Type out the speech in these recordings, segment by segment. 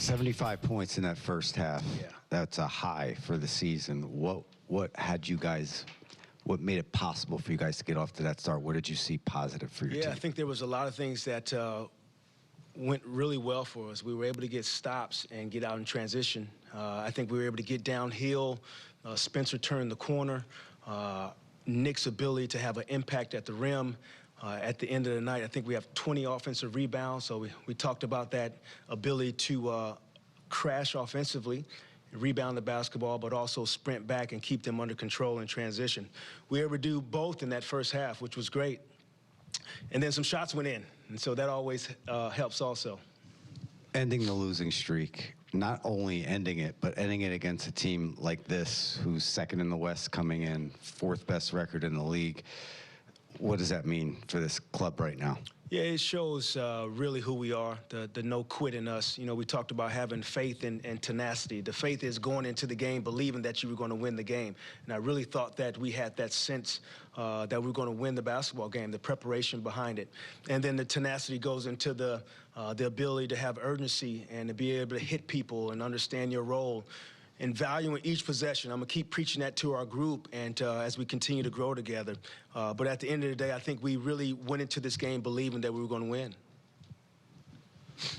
75 points in that first half. Yeah. That's a high for the season. What had you guys, what made it possible for you guys to get off to that start? What did you see positive for your team? Yeah, I think there was a lot of things that went really well for us. We were able to get stops and get out in transition. I think we were able to get downhill. Spencer turned the corner. Nick's ability to have an impact at the rim. At the end of the night, I think we have 20 offensive rebounds, so we talked about that ability to crash offensively, rebound the basketball, but also sprint back and keep them under control in transition. We were able to do both in that first half, which was great. And then some shots went in, and so that always helps also. Ending the losing streak, not only ending it, but ending it against a team like this, who's second in the West coming in, fourth best record in the league. What does that mean for this club right now? Yeah, it shows really who we are, the no quit in us. You know, we talked about having faith and tenacity. The faith is going into the game believing that you were going to win the game. And I really thought that we had that sense that we were going to win the basketball game, the preparation behind it. And then the tenacity goes into the ability to have urgency and to be able to hit people and understand your role. And valuing each possession. I'm going to keep preaching that to our group and as we continue to grow together. But at the end of the day, I think we really went into this game believing that we were going to win.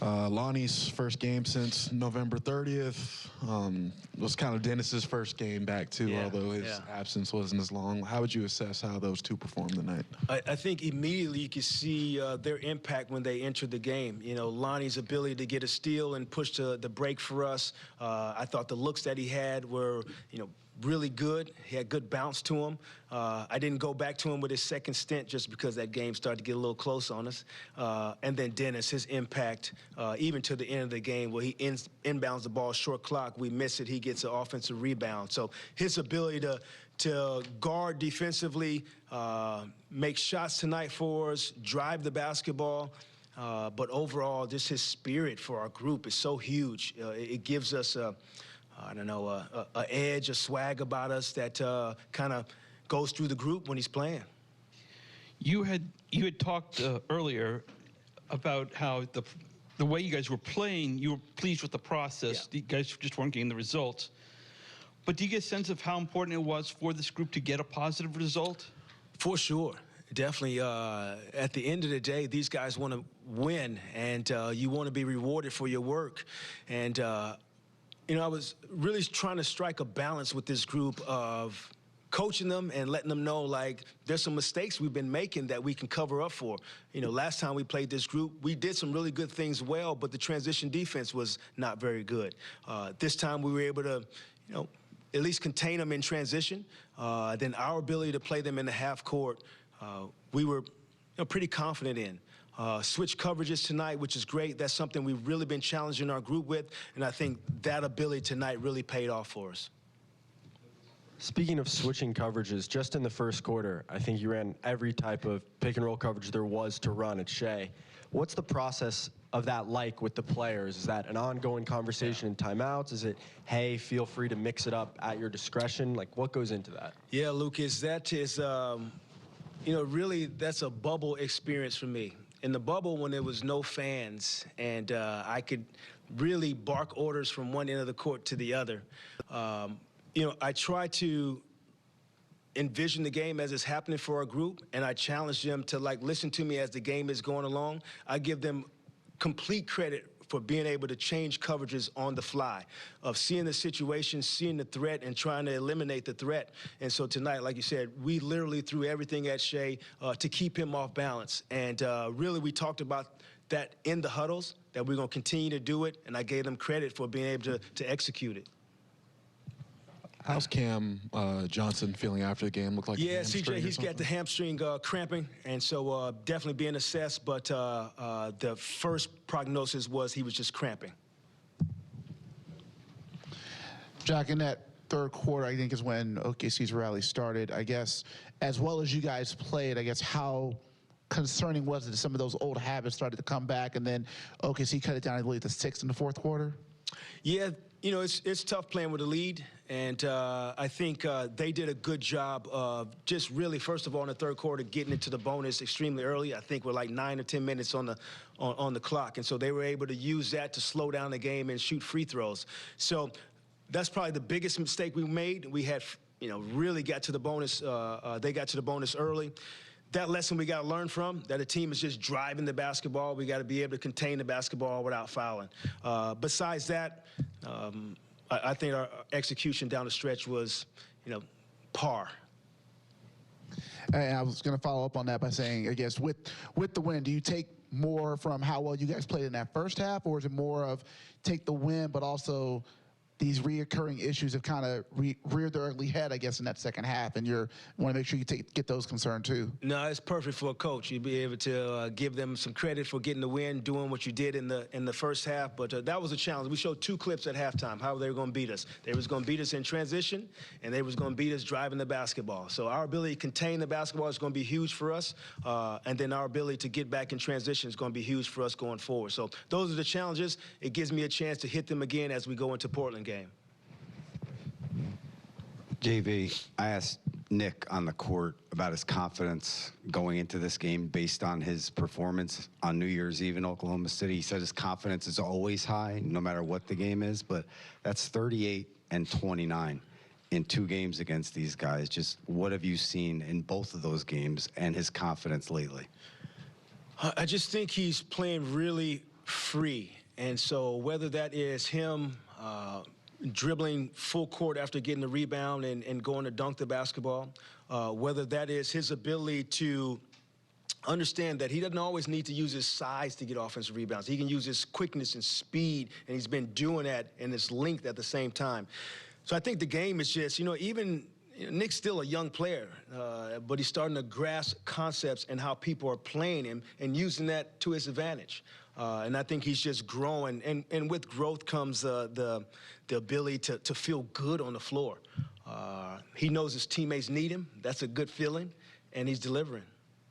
Lonnie's first game since November 30th. Was kind of Dennis's first game back, too, although his absence wasn't as long. How would you assess how those two performed tonight? I think immediately you could see their impact when they entered the game. You know, Lonnie's ability to get a steal and push the break for us. I thought the looks that he had were, you know, really good. He had good bounce to him. I didn't go back to him with his second stint just because that game started to get a little close on us. And then Dennis, his impact, even to the end of the game where he inbounds the ball, short clock, we miss it, he gets an offensive rebound. So his ability to guard defensively, make shots tonight for us, drive the basketball, but overall, just his spirit for our group is so huge. It gives us I don't know, a edge, a swag about us that kind of goes through the group when he's playing. You had talked earlier about how the way you guys were playing, you were pleased with the process. Yeah. You guys just weren't getting the results. But do you get a sense of how important it was for this group to get a positive result? For sure. Definitely. At the end of the day, these guys want to win, and you want to be rewarded for your work. And you know, I was really trying to strike a balance with this group of coaching them and letting them know, like, there's some mistakes we've been making that we can cover up for. You know, last time we played this group, we did some really good things well, but the transition defense was not very good. This time we were able to, you know, at least contain them in transition. Then our ability to play them in the half court, we were pretty confident in. Switch coverages tonight, which is great. That's something we've really been challenging our group with, and I think that ability tonight really paid off for us. Speaking of switching coverages, just in the first quarter, I think you ran every type of pick-and-roll coverage there was to run at Shea. What's the process of that like with the players? Is that an ongoing conversation in timeouts? Is it, hey, feel free to mix it up at your discretion? Like, what goes into that? Yeah, Lucas, that is, you know, really that's a bubble experience for me. In the bubble, when there was no fans and I could really bark orders from one end of the court to the other, you know, I try to envision the game as it's happening for our group, and I challenge them to, like, listen to me as the game is going along. I give them complete credit for being able to change coverages on the fly, of seeing the situation, seeing the threat, and trying to eliminate the threat. And so tonight, like you said, we literally threw everything at Shea to keep him off balance. And really, we talked about that in the huddles, that we're going to continue to do it, and I gave them credit for being able to execute it. How's Cam Johnson feeling after the game? Look like CJ, he's got the hamstring cramping, and so definitely being assessed, but the first prognosis was he was just cramping. Jacque, in that third quarter, I think, is when OKC's rally started. I guess, as well as you guys played, I guess, how concerning was it that some of those old habits started to come back, and then OKC cut it down, I believe, to 6 in the fourth quarter? Yeah, you know, it's tough playing with a lead, and I think they did a good job of just really, first of all, in the third quarter, getting into the bonus extremely early. I think we're like 9 or 10 minutes on the clock, and so they were able to use that to slow down the game and shoot free throws. So that's probably the biggest mistake we made. We had, you know, really got to the bonus. They got to the bonus early. That lesson we got to learn from, that a team is just driving the basketball. We got to be able to contain the basketball without fouling. Besides that, I think our execution down the stretch was, you know, par. And I was going to follow up on that by saying, I guess, with the win, do you take more from how well you guys played in that first half, or is it more of take the win, but also these reoccurring issues have kind of reared their ugly head, I guess, in that second half, and you want to make sure you get those concerned too? No, it's perfect for a coach. You'd be able to give them some credit for getting the win, doing what you did in the first half. But that was a challenge. We showed 2 clips at halftime how they were going to beat us. They was going to beat us in transition, and they was going to beat us driving the basketball. So our ability to contain the basketball is going to be huge for us, and then our ability to get back in transition is going to be huge for us going forward. So those are the challenges. It gives me a chance to hit them again as we go into Portland game. JV, I asked Nick on the court about his confidence going into this game based on his performance on New Year's Eve in Oklahoma City. He said his confidence is always high, no matter what the game is, but that's 38 and 29 in 2 games against these guys. Just what have you seen in both of those games and his confidence lately? I just think he's playing really free. And so whether that is him dribbling full court after getting the rebound and going to dunk the basketball, whether that is his ability to understand that he doesn't always need to use his size to get offensive rebounds. He can use his quickness and speed, and he's been doing that and his length at the same time. So I think the game is just, you know, Nick's still a young player, but he's starting to grasp concepts and how people are playing him and using that to his advantage. And I think he's just growing. And with growth comes the ability to feel good on the floor. He knows his teammates need him. That's a good feeling, and he's delivering.